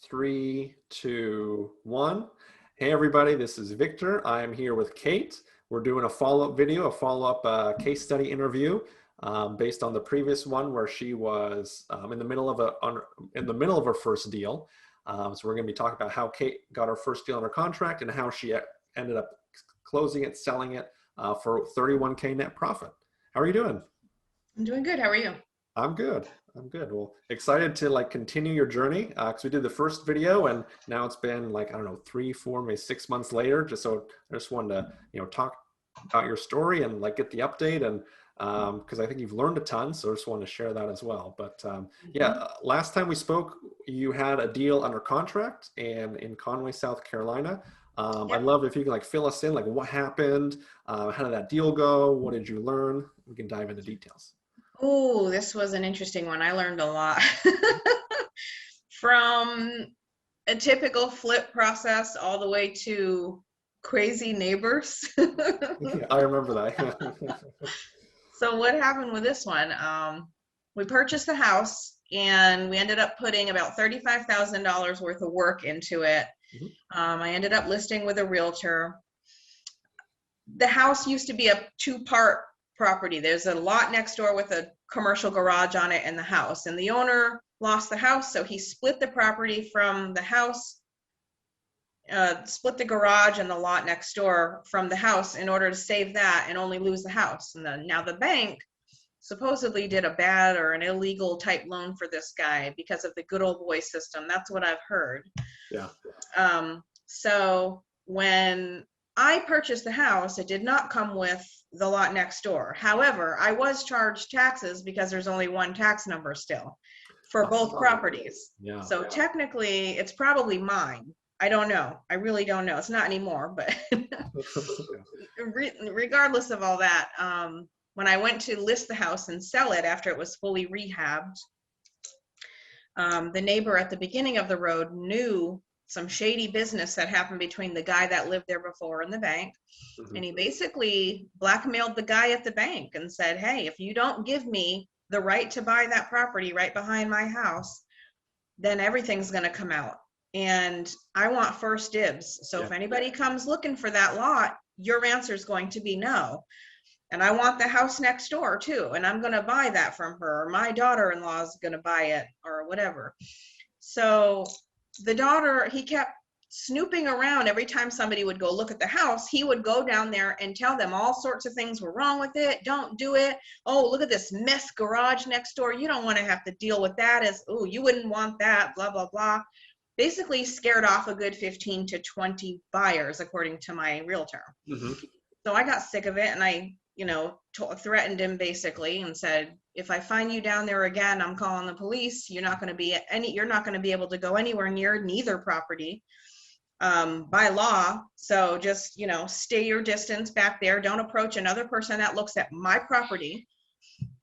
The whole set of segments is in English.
Three, two, one. Hey everybody, this is Victor. I'm here with Kate. We're doing a follow-up video, a follow-up case study interview based on the previous one where she was in the middle of her first deal. So we're going to be talking about how Kate got her first deal under contract and how she ended up closing it, selling it for $31K net profit. How are you doing? I'm doing good. How are you? I'm good. I'm good. Well, excited to continue your journey because we did the first video and now it's been I don't know, 3, 4, maybe 6 months later. So I just wanted to talk about your story and get the update and because I think you've learned a ton. So I just wanted to share that as well. But yeah, last time we spoke, you had a deal under contract and in Conway, South Carolina. I'd love if you can fill us in, what happened, how did that deal go, what did you learn? We can dive into details. Oh, this was an interesting one. I learned a lot from a typical flip process all the way to crazy neighbors. Yeah, I remember that. So what happened with this one? We purchased the house and we ended up putting about $35,000 worth of work into it. I ended up listing with a realtor. The house used to be a two-part property. There's a lot next door with a commercial garage on it and the house, and the owner lost the house, so he split the property from the house, split the garage and the lot next door from the house in order to save that and only lose the house. And then now the bank supposedly did a bad or an illegal type loan for this guy because of the good old boy system. That's what I've heard. Yeah. So when I purchased the house, it did not come with the lot next door. However, I was charged taxes because there's only one tax number still for both properties. Yeah. So technically, it's probably mine. I don't know. I really don't know. It's not anymore, but regardless of all that, when I went to list the house and sell it after it was fully rehabbed, the neighbor at the beginning of the road knew some shady business that happened between the guy that lived there before and the bank. And he basically blackmailed the guy at the bank and said, hey, if you don't give me the right to buy that property right behind my house, then everything's going to come out. And I want first dibs. So if anybody comes looking for that lot, your answer is going to be no. And I want the house next door too. And I'm going to buy that from her. Or my daughter-in-law is going to buy it or whatever. So the daughter, he kept snooping around. Every time somebody would go look at the house, he would go down there and tell them all sorts of things were wrong with it. Don't do it. Oh, look at this mess garage next door. You don't want to have to deal with that. Oh, you wouldn't want that, blah, blah, blah. Basically scared off a good 15 to 20 buyers, according to my realtor. So I got sick of it and I, threatened him basically and said, if I find you down there again, I'm calling the police. You're not going to be able to go anywhere near neither property by law. So just, stay your distance back there. Don't approach another person that looks at my property.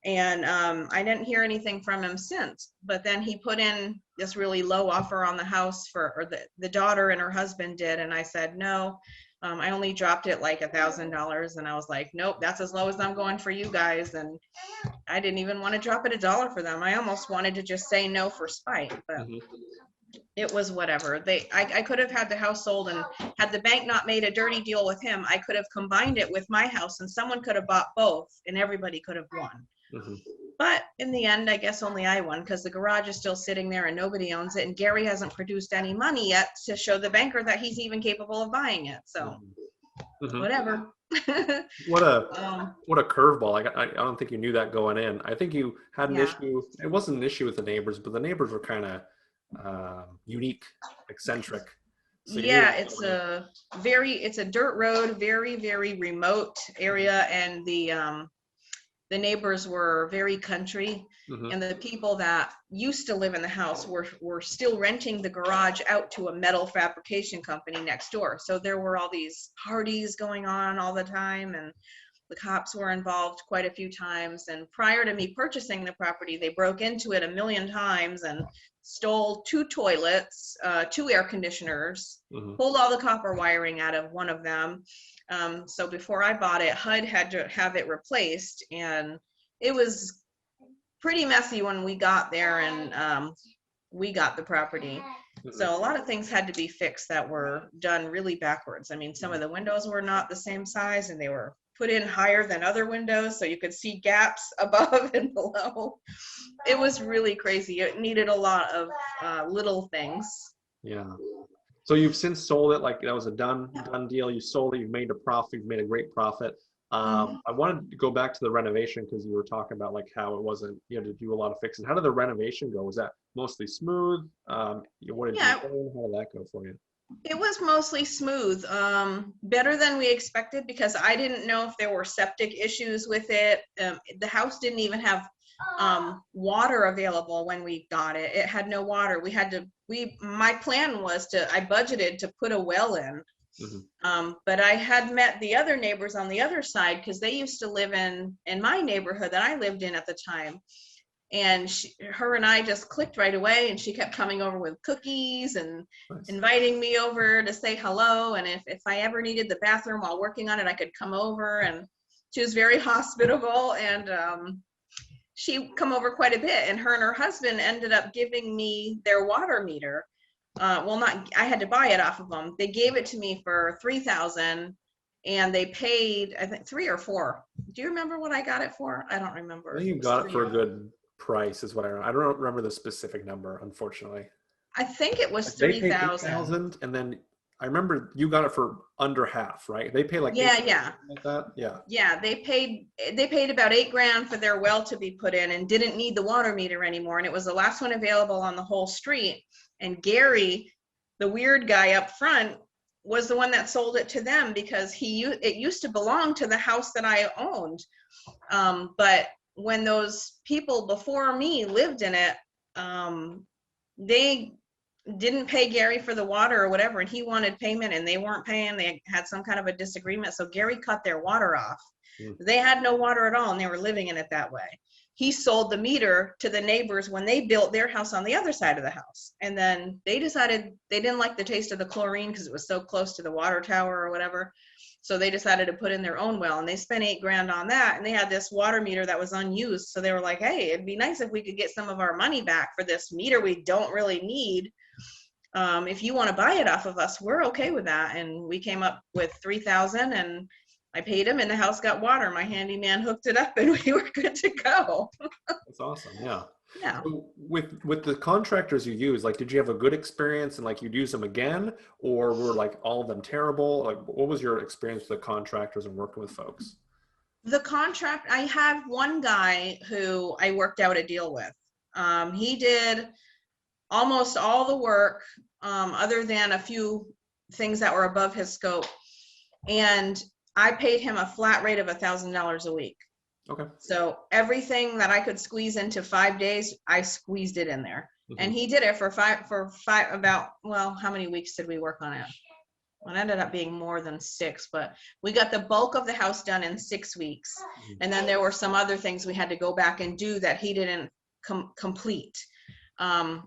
And I didn't hear anything from him since. But then he put in this really low offer on the house the daughter and her husband did. And I said, no. I only dropped it like $1,000 and I was like, nope, that's as low as I'm going for you guys. And I didn't even want to drop it $1 for them. I almost wanted to just say no for spite, but it was whatever. I could have had the house sold, and had the bank not made a dirty deal with him, I could have combined it with my house and someone could have bought both and everybody could have won. But in the end, I guess only I won because the garage is still sitting there and nobody owns it. And Gary hasn't produced any money yet to show the banker that he's even capable of buying it. So whatever. What a curveball. I don't think you knew that going in. I think you had an issue. It wasn't an issue with the neighbors, but the neighbors were kind of unique, eccentric. So it's a dirt road, very, very remote area. And the neighbors were very country, and the people that used to live in the house were still renting the garage out to a metal fabrication company next door. So there were all these parties going on all the time, and the cops were involved quite a few times. And prior to me purchasing the property, they broke into it 1,000,000 times and stole 2 toilets, 2 air conditioners, pulled all the copper wiring out of one of them. So before I bought it, HUD had to have it replaced, and it was pretty messy when we got there. And we got the property. So a lot of things had to be fixed that were done really backwards. I mean, some of the windows were not the same size, and they were put in higher than other windows, so you could see gaps above and below. It was really crazy. It needed a lot of little things. Yeah. So you've since sold it, like that was a done deal. You sold it, you've made a profit, you've made a great profit. I wanted to go back to the renovation because you were talking about like how it wasn't, you had to do a lot of fixing. How did the renovation go? Was that mostly smooth? What did you do? How did that go for you? It was mostly smooth, better than we expected, because I didn't know if there were septic issues with it. The house didn't even have water available when we got it. It had no water. My plan was I budgeted to put a well in. But I had met the other neighbors on the other side, because they used to live in my neighborhood that I lived in at the time. And her and I just clicked right away, and she kept coming over with cookies and inviting me over to say hello. And if I ever needed the bathroom while working on it, I could come over. And she was very hospitable, and she come over quite a bit. And her husband ended up giving me their water meter. I had to buy it off of them. They gave it to me for $3,000, and they paid, I think, 3 or 4. Do you remember what I got it for? I don't remember. I think you got it for a good price is what I remember. I don't remember the specific number, unfortunately. I think it was 3,000. And then I remember you got it for under half, right? They pay like like that. Yeah, they paid about $8,000 for their well to be put in, and didn't need the water meter anymore. And it was the last one available on the whole street. And Gary, the weird guy up front, was the one that sold it to them, because it used to belong to the house that I owned. But when those people before me lived in it, they didn't pay Gary for the water or whatever, and he wanted payment, and they weren't paying. They had some kind of a disagreement, so Gary cut their water off. They had no water at all, and they were living in it that way. He sold the meter to the neighbors when they built their house on the other side of the house. And then they decided they didn't like the taste of the chlorine because it was so close to the water tower or whatever. So they decided to put in their own well, and they spent $8,000 on that. And they had this water meter that was unused. So they were like, hey, it'd be nice if we could get some of our money back for this meter we don't really need. If you want to buy it off of us, we're okay with that. And we came up with $3,000, and I paid him, and the house got water. My handyman hooked it up, and we were good to go. That's awesome. Yeah. Yeah. So with the contractors you use, like, did you have a good experience and like you'd use them again, or were like all of them terrible? Like, what was your experience with the contractors and working with folks? I have one guy who I worked out a deal with. He did almost all the work, other than a few things that were above his scope. And I paid him a flat rate of $1,000 a week. Okay. So everything that I could squeeze into 5 days, I squeezed it in there. And he did it for about, well, how many weeks did we work on it? Well, it ended up being more than 6, but we got the bulk of the house done in 6 weeks. And then there were some other things we had to go back and do that he didn't complete.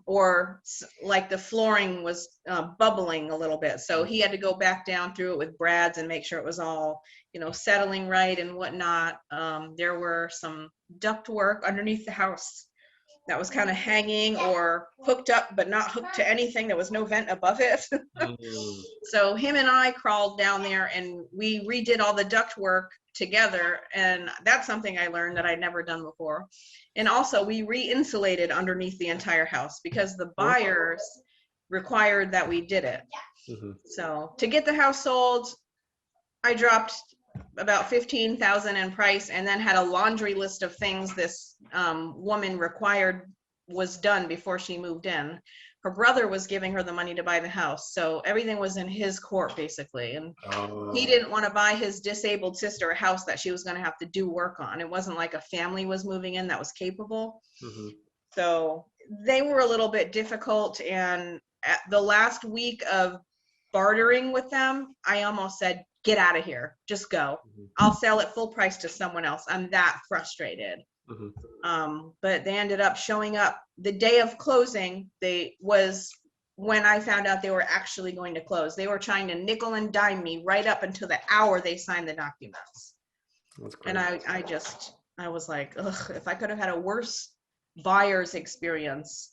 Or like the flooring was bubbling a little bit. So he had to go back down through it with brads and make sure it was all, settling right and whatnot. There were some duct work underneath the house that was kind of hanging or hooked up, but not hooked to anything. There was no vent above it. So him and I crawled down there, and we redid all the duct work together. And that's something I learned that I'd never done before. And also we re-insulated underneath the entire house because the buyers required that we did it. So to get the house sold, I dropped about $15,000 in price, and then had a laundry list of things this woman required was done before she moved in. Her brother was giving her the money to buy the house, so everything was in his court basically. And he didn't want to buy his disabled sister a house that she was going to have to do work on. It wasn't like a family was moving in that was capable. So they were a little bit difficult, and at the last week of bartering with them, I almost said, get out of here, just go. I'll sell it full price to someone else. I'm that frustrated. But they ended up showing up the day of closing. Was when I found out they were actually going to close. They were trying to nickel and dime me right up until the hour they signed the documents. And I was like, ugh, if I could have had a worse buyer's experience,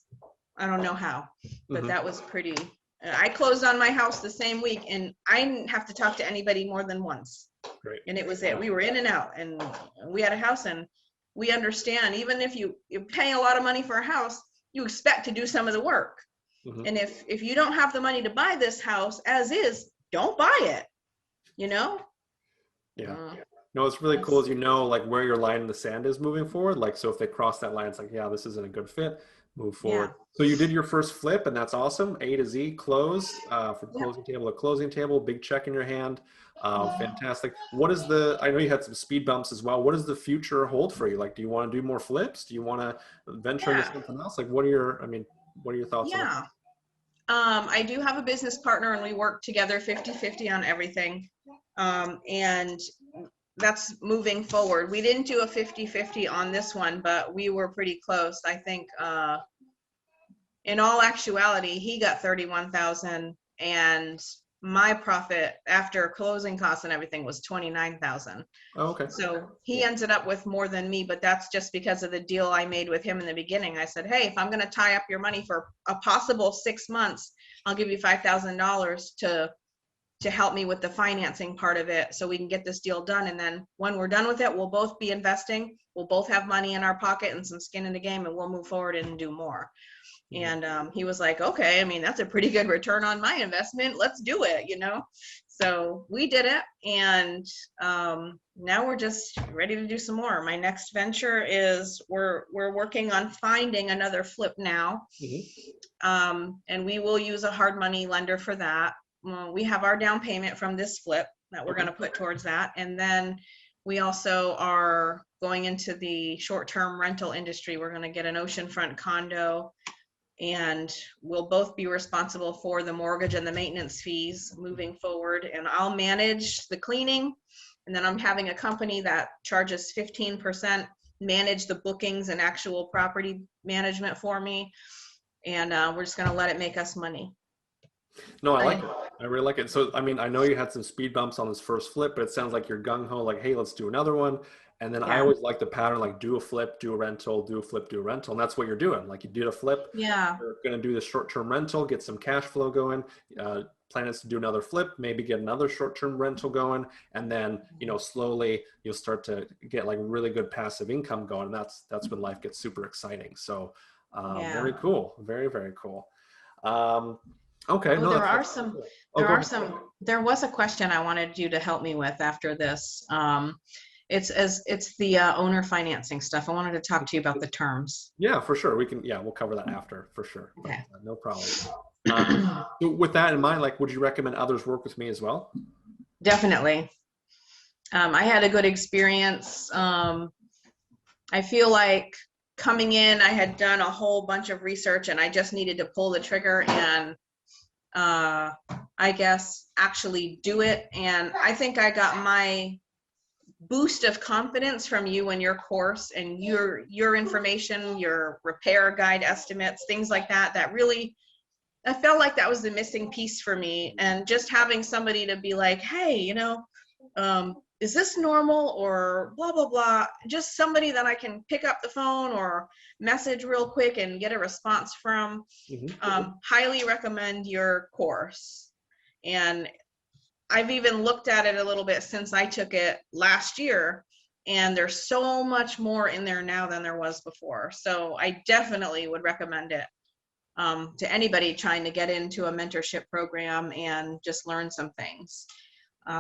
I don't know how, but Mhm. that was pretty. I closed on my house the same week, and I didn't have to talk to anybody more than once. Great. And it was it. We were in and out, and we had a house, and we understand, even if you're paying a lot of money for a house, you expect to do some of the work. Mhm. And if you don't have the money to buy this house as is, don't buy it, you know? Yeah. Uh, No, it's really cool that's- as you know, like where your line in the sand is moving forward. Like, so if they cross that line, it's like, yeah, this isn't a good fit, move forward. yeah. So you did your first flip, and that's awesome. A to Z, closed, from Yeah. closing table to closing table, big check in your hand. Fantastic. What is I know you had some speed bumps as well. What does the future hold for you? Like, do you want to do more flips? Do you want to venture into Yeah. something else? Like, what are your thoughts on it? Yeah. I do have a business partner, and we work together 50-50 on everything. And that's moving forward. We didn't do a 50-50 on this one, but we were pretty close. I think in all actuality, he got 31,000, and my profit after closing costs and everything was 29,000. Oh, okay. So he ended up with more than me, but that's just because of the deal I made with him in the beginning. I said, hey, if I'm going to tie up your money for a possible 6 months, I'll give you $5,000 to help me with the financing part of it so we can get this deal done. And then when we're done with it, we'll both be investing. We'll both have money in our pocket and some skin in the game, and we'll move forward and do more. And he was like, okay, I mean, that's a pretty good return on my investment. Let's do it, you know? So we did it. And now we're just ready to do some more. My next venture is we're working on finding another flip now. And we will use a hard money lender for that. We have our down payment from this flip that we're going to put towards that. And then we also are going into the short-term rental industry. We're going to get an oceanfront condo, and we'll both be responsible for the mortgage and the maintenance fees moving forward. And I'll manage the cleaning. And then I'm having a company that charges 15%, manage the bookings and actual property management for me. And we're just going to let it make us money. No, I like it. I really like it. So, I mean, I know you had some speed bumps on this first flip, but it sounds like you're gung ho, like, hey, let's do another one. And then I always like the pattern, like do a flip, do a rental, do a flip, do a rental. And that's what you're doing. Like you did a flip, Yeah. you're going to do the short-term rental, get some cash flow going. Plan is to do another flip, maybe get another short-term rental going. And then, you know, slowly you'll start to get like really good passive income going. And that's when life gets super exciting. So very cool. Very, very cool. Okay. Oh, No, there are that's some, cool. there was a question I wanted you to help me with after this. It's the owner financing stuff. I wanted to talk to you about the terms. Yeah, for sure. We'll cover that after for sure. Okay. But, no problem. So with that in mind, like, would you recommend others work with me as well? Definitely. I had a good experience. I feel like coming in, I had done a whole bunch of research, and I just needed to pull the trigger and I guess actually do it. And I think I got my boost of confidence from you and your course and your information, your repair guide estimates, things like that, that really, I felt like that was the missing piece for me. And just having somebody to be like, hey, you know, is this normal or blah, blah, blah. Just somebody that I can pick up the phone or message real quick and get a response from. Highly recommend your course. And I've even looked at it a little bit since I took it last year, and there's so much more in there now than there was before. So I definitely would recommend it to anybody trying to get into a mentorship program and just learn some things.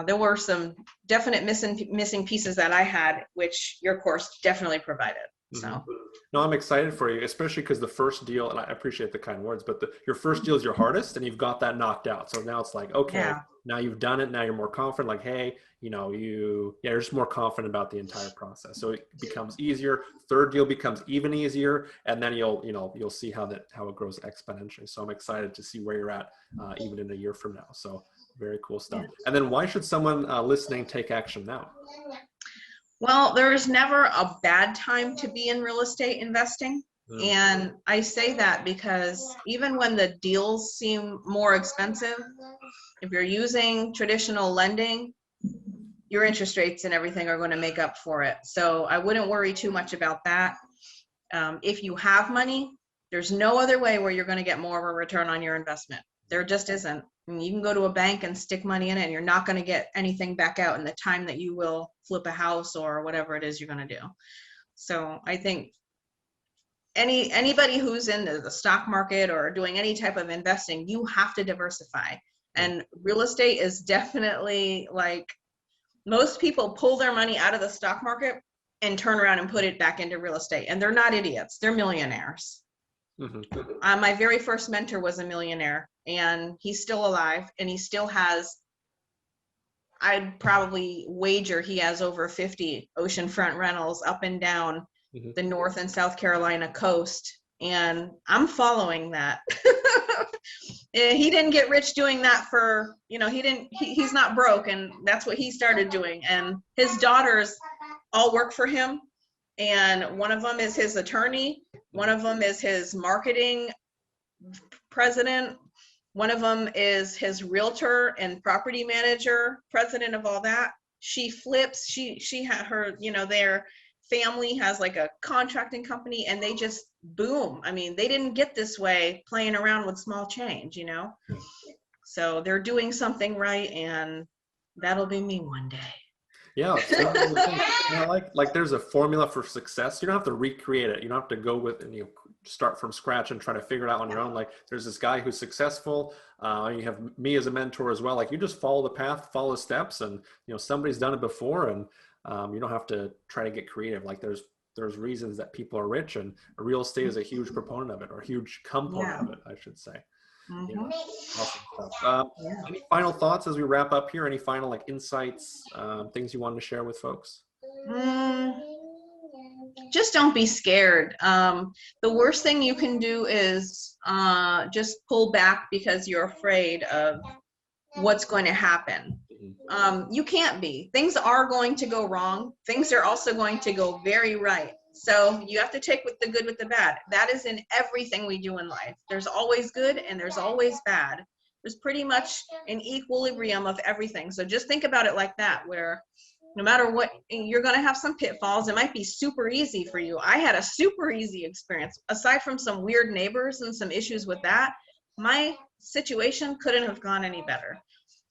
There were some definite missing pieces that I had, which your course definitely provided. So. No, I'm excited for you, especially because the first deal, and I appreciate the kind words, but your first deal is your hardest, and you've got that knocked out. So now it's like, okay, now you've done it. Now you're more confident. Like, hey, you know, you're just more confident about the entire process. So it becomes easier. Third deal becomes even easier, and then you'll see how it grows exponentially. So I'm excited to see where you're at, even in a year from now. So very cool stuff. And then why should someone listening take action now? Well, there's never a bad time to be in real estate investing. And I say that because even when the deals seem more expensive, if you're using traditional lending, your interest rates and everything are going to make up for it. So I wouldn't worry too much about that. If you have money, There's no other way where you're going to get more of a return on your investment. There just isn't. I mean, you can go to a bank and stick money in it and you're not going to get anything back out in the time that you will flip a house or whatever it is you're going to do. So I think anybody who's in the stock market or doing any type of investing, you have to diversify. And real estate is definitely, like, most people pull their money out of the stock market and turn around and put it back into real estate. And they're not idiots. They're millionaires. My very first mentor was a millionaire, and he's still alive, and he still has, I'd probably wager he has over 50 oceanfront rentals up and down the North and South Carolina coast. And I'm following that. He didn't get rich doing that for, you know, he's not broke, and that's what he started doing. And his daughters all work for him. And one of them is his attorney. One of them is his marketing president. One of them is his realtor and property manager, president of all that. She flips, she had her, you know, their family has like a contracting company, and they just boom. I mean, they didn't get this way playing around with small change, you know? So they're doing something right, and that'll be me one day. Yeah, you know, like there's a formula for success. You don't have to recreate it. You don't have to go with and start from scratch and try to figure it out on your own. Like there's this guy who's successful. You have me as a mentor as well. Like you just follow the path, follow the steps, and you know somebody's done it before, and you don't have to try to get creative. Like there's reasons that people are rich, and real estate is a huge proponent of it, or a huge component of it, I should say. Yeah. Awesome stuff. Any final thoughts as we wrap up here? Any final like insights, things you wanted to share with folks? Just don't be scared. The worst thing you can do is just pull back because you're afraid of what's going to happen. You can't be. Things are going to go wrong. Things are also going to go very right. So you have to take with the good with the bad. That is in everything we do in life. There's always good and there's always bad. There's pretty much an equilibrium of everything. So just think about it like that, where no matter what, you're going to have some pitfalls. It might be super easy for you. I had a super easy experience. Aside from some weird neighbors and some issues with that, my situation couldn't have gone any better.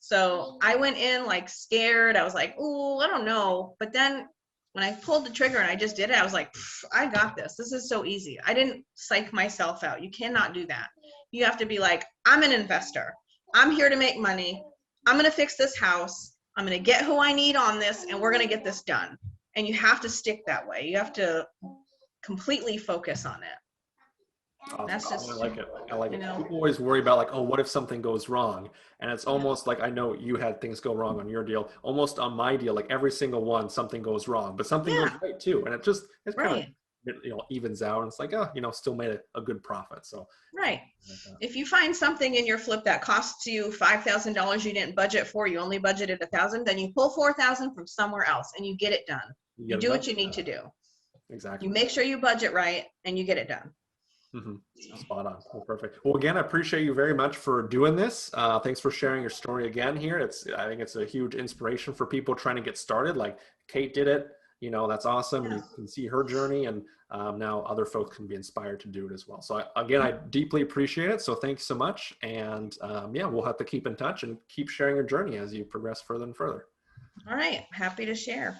So I went in like scared. I was like, oh, I don't know. But then when I pulled the trigger and I just did it, I was like, I got this. This is so easy. I didn't psych myself out. You cannot do that. You have to be like, I'm an investor. I'm here to make money. I'm going to fix this house. I'm going to get who I need on this, and we're going to get this done. And you have to stick that way. You have to completely focus on it. Awesome. That's just, I like it. I like it. know. People always worry about like, oh, what if something goes wrong? And it's almost like, I know you had things go wrong on your deal. Almost on my deal, like every single one, something goes wrong, but something goes right too. And it's kind of evens out, and it's like, oh, still made a good profit. So if you find something in your flip that costs you $5,000 you didn't budget for, you only budgeted $1,000, then you pull $4,000 from somewhere else and you get it done. You do what you need to do. Exactly. You make sure you budget right and you get it done. Spot on. Well, perfect. Well, again, I appreciate you very much for doing this. Thanks for sharing your story again here. I think it's a huge inspiration for people trying to get started. Like Cate did it. That's awesome. And you can see her journey, and now other folks can be inspired to do it as well. So again, I deeply appreciate it. So thanks so much. And we'll have to keep in touch and keep sharing your journey as you progress further and further. All right. Happy to share.